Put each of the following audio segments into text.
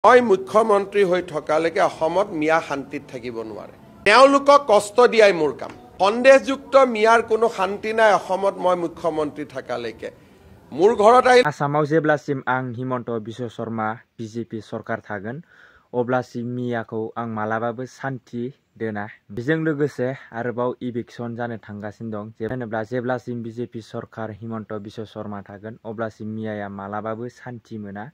মই মুখ্যমন্ত্ৰী হৈ থকালৈকে অসমত মিয়া শান্তিত থাকিব নোৱাৰে। তেওঁলোকক কষ্ট দিয়াই মোৰ কাম। সন্দেহযুক্ত মিয়াৰ কোনো শান্তি নাই অসমত মই মুখ্যমন্ত্ৰী থাকালৈকে। মোৰ ঘৰত আহি आसामाव जेब्लासिम आं हिमन्त बिश्व शर्मा बिजेपि सरकार थागोन अब्लासिम मियाखौ आं मालाबाबो शान्ति दोना। बेजों लोगोसे आरोबाव इभिक्सन जानो थांगासिनो दं। जेनेबा जेब्लासिम बिजेपि सरकार हिमन्त बिश्व शर्मा थागोन अब्लासिम मियाया मालाबाबो शान्ति मोना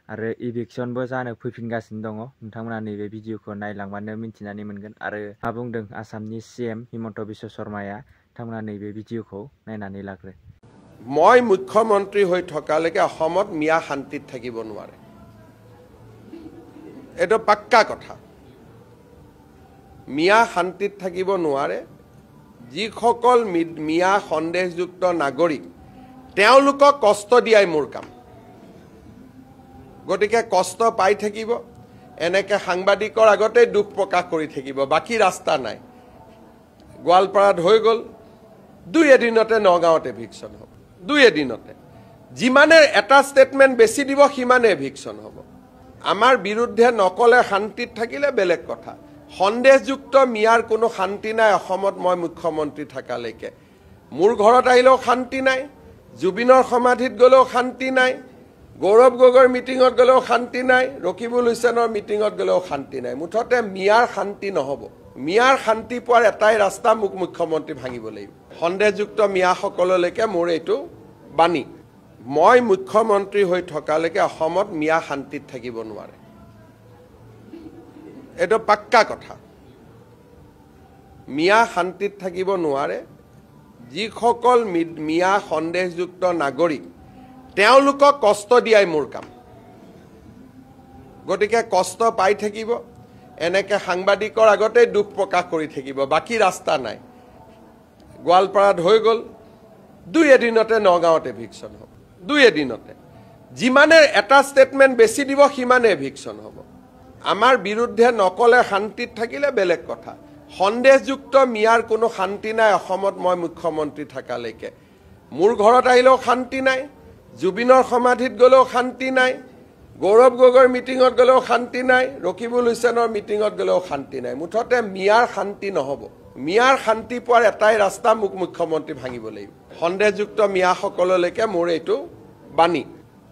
आरो इभिक्सनबो जानो फैफिनगासिनो दङ। नोंथांमोना नैबे भिडिअखौ नायलांबानो मिन्थिनानै मोनगोन। आरो मा बुंदों आसामनि सीएम हिमन्त बिश्व शर्माया, नोंथांमोना नैबे भिडिअखौ नायनानै लाग्रो। মই মুখ্যমন্ত্ৰী হৈ থকালৈকে অসমত মিয়া শান্তিত থাকিব নোৱাৰে। এইটো পাক্কা কথা। মিয়া শান্তিত থাকিব নোৱাৰে। যিসকল মিয়া সন্দেহযুক্ত নাগৰিক তেওঁলোকক কষ্ট দিয়াই মোৰ কাম। গতিকে কষ্ট পাই থাকিব, এনেকে সাংবাদিকৰ আগতে দুখ প্ৰকাশ কৰি থাকিব, বাকী ৰাস্তা নাই। গোৱালপাৰাত হৈ গ'ল, দুই এদিনতে নগাঁৱত এভিকশ্যন হ'ব। দুই এদিনতে যিমানে এটা ষ্টেটমেণ্ট বেছি দিব সিমানে এভিকশ্যন হ'ব। আমাৰ বিৰুদ্ধে নকলে শান্তিত থাকিলে বেলেগ কথা। সন্দেহযুক্ত মিয়াৰ কোনো শান্তি নাই অসমত মই মুখ্যমন্ত্ৰী থাকালৈকে। মোৰ ঘৰত আহিলেও শান্তি নাই, জুবিনৰ সমাধিত গ'লেও শান্তি নাই, গৌৰৱ গগৈৰ মিটিঙত গ'লেও শান্তি নাই, ৰকিবুল হুছেইনৰ মিটিঙত গ'লেও শান্তি নাই। মুঠতে মিয়াৰ শান্তি নহ'ব। মিয়াৰ শান্তি পোৱাৰ এটাই ৰাস্তা, মোক মুখ্যমন্ত্ৰী ভাঙিব লাগিব। সন্দেহযুক্ত মিয়াসকললৈকে মোৰ এইটো বাণী। মই মুখ্যমন্ত্ৰী হৈ থকালৈকে অসমত মিয়া শান্তিত থাকিব নোৱাৰে। এইটো পাক্কা কথা। মিয়া শান্তিত থাকিব নোৱাৰে। যিসকল মিয়া সন্দেহযুক্ত নাগৰিক তেওঁলোকক কষ্ট দিয়াই মোৰ কাম। গতিকে কষ্ট পাই থাকিব, এনেকে সাংবাদিকৰ আগতে দুখ প্ৰকাশ কৰি থাকিব, বাকী ৰাস্তা নাই। গোৱালপাৰাত হৈ গ'ল, দুই এদিনতে নগাঁৱত এভিকশ্যন হ'ব। দুই এদিনতে যিমানে এটা ষ্টেটমেণ্ট বেছি দিব সিমানে এভিকশ্যন হ'ব। আমাৰ বিৰুদ্ধে নকলে শান্তিত থাকিলে বেলেগ কথা। সন্দেহযুক্ত মিয়াৰ কোনো শান্তি নাই অসমত মই মুখ্যমন্ত্ৰী থাকালৈকে। মোৰ ঘৰত আহিলেও শান্তি নাই, জুবিনৰ সমাধিত গ'লেও শান্তি নাই, গৌৰৱ গগৈৰ মিটিঙত গ'লেও শান্তি নাই, ৰকিবুল হুছেইনৰ মিটিঙত গ'লেও শান্তি নাই। মুঠতে মিয়াৰ শান্তি নহ'ব। মিয়াৰ শান্তি পোৱাৰ এটাই ৰাস্তা, মোক মুখ্যমন্ত্ৰী ভাঙিব লাগিব। সন্দেহযুক্ত মিয়াসকললৈকে মোৰ এইটো বাণী।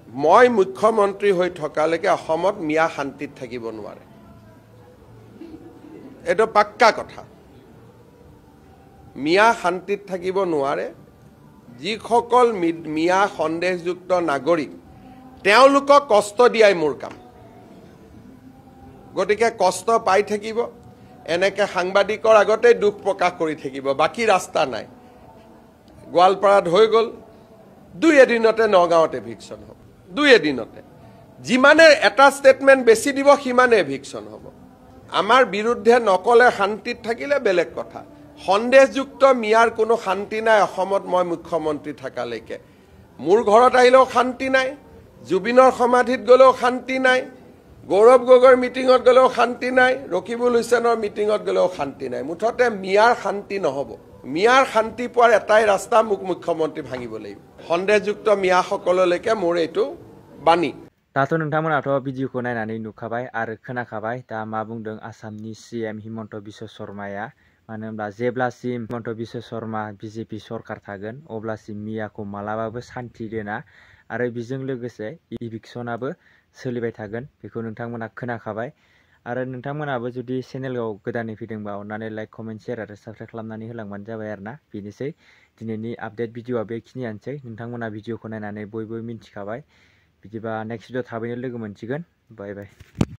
মই মুখ্যমন্ত্ৰী হৈ থকালৈকে অসমত মিয়া শান্তিত থাকিব নোৱাৰে। এইটো পাক্কা কথা। মিয়া শান্তিত থাকিব নোৱাৰে। যিসকল মিয়া সন্দেহযুক্ত নাগৰিক তেওঁলোকক কষ্ট দিয়াই মোৰ কাম। গতিকে কষ্ট পাই থাকিব, এনেকে সাংবাদিকৰ আগতে দুখ প্ৰকাশ কৰি থাকিব, বাকী ৰাস্তা নাই। গোৱালপাৰাত হৈ গ'ল, দুই এদিনতে নগাঁৱত এভিকশ্যন হ'ব। দুই এদিনতে যিমানে এটা ষ্টেটমেণ্ট বেছি দিব সিমানে এভিকশ্যন হ'ব। আমাৰ বিৰুদ্ধে নকলে শান্তিত থাকিলে বেলেগ কথা। সন্দেহযুক্ত মিয়াৰ কোনো শান্তি নাই অসমত মই মুখ্যমন্ত্ৰী থাকালৈকে। মোৰ ঘৰত আহিলেও শান্তি নাই, জুবিনৰ সমাধিত গ'লেও শান্তি নাই, গৌৰৱ গগৈৰ মিটিঙত গ'লেও শান্তি নাই, ৰকিবুল হুছেইনৰ মিটিঙত গ'লেও শান্তি নাই। মুঠতে মিয়াৰ শান্তি নহ'ব। মিয়াৰ শান্তি পোৱাৰ এটাই ৰাস্তা, মোক মুখ্যমন্ত্ৰী ভাঙিব লাগিব। সন্দেহযুক্ত মিয়াসকললৈকে মোৰ এইটো বাণী। दाथ' नोंथांमोनाथ' भिडिअखौ नायनानै नुखाबाय आरो खोनाखाबाय दा मा बुंदों आसामनि सीएम हिमन्त बिश्व शर्माया। मानो होनब्ला जेब्लासिम हिमन्त बिश्व शर्मा बिजेपि सरकार थागोन अब्लासिम मियाखौ मालाबाबो शान्ति दोना आरो बेजों लोगोसे इभिक्सनाबो सोलिबाय थागोन। बेखौ नोंथांमोना खोनाखाबाय। आरो नोंथांमोनाबो जुदि चेनेलाव गोदानै फैदोंबा अननानै लाइक कमेन्ट शेयार आरो साबस्क्राइब खालामनानै होलांबानो जाबाय आरोना। बेनोसै दिनैनि आपडेट भिडिअआ बेखिनियानोसै। नोंथांमोना भिडिअखौ नायनानै बयबो मिन्थिखाबाय। बिदिबा नेक्स्ट भिडिअ थाबैनो लोगो मोनसिगोन। Bye bye.